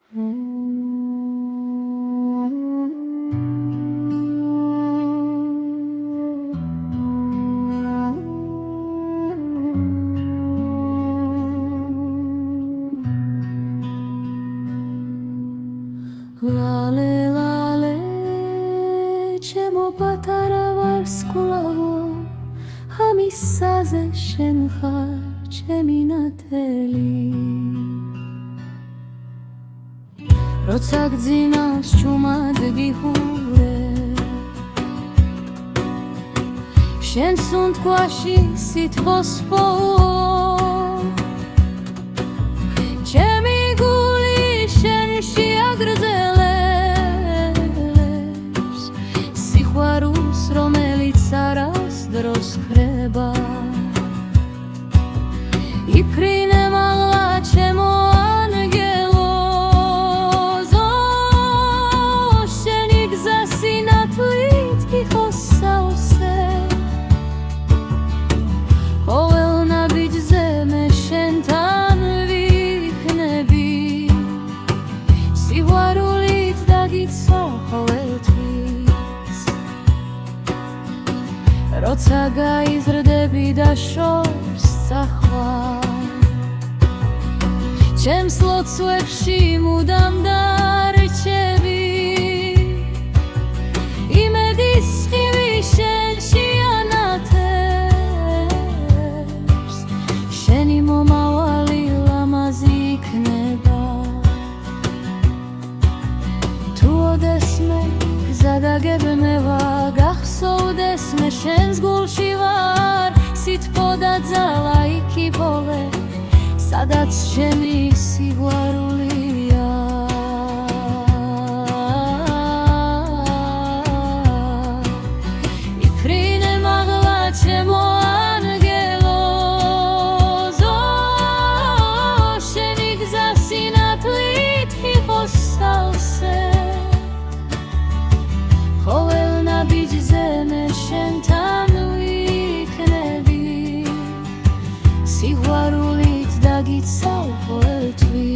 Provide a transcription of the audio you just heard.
ლალე ლალე ჩემო პატარა ვარსკვლავო ამისაზე შენ ხარ ჩემი ნათელი როცა გძინავს ჩუმად გიხურე შენ სუნთქვაში სითბოსფო ჩემი გული შენში აგრძელებს სიყვარულს რომელიც არასდროს ხრება იფრინე მაღლა ჩემო ანგელო ზო შენი გზა სინათლით გიხოსავსე ყოველ ნაბიჯზე მე შენთან ვიქნები სიყვარულით დაგიცავ ყოველთვის როცა გაიზრდები და შორს წახვა ჩემს ლოცვებში მუდამ დარჩები იმედის ხივი შენში ანათებს შენი მომავალი ლამაზი იქნება თუ ოდესმე გზა დაგებნევა გახსოვდეს მე შენს გულში ვარ სითბო და ძალა იქიბოლე სადაც ჩემი სიყვარულია იფრინე მაღლა ჩემო ანგელო ზო შენი გზა სინათლით გიხოსავსე ყოველ ნაბიჯზე მე შენთან ვიქნები სიყვარულით დაგიცავ ყოველთვის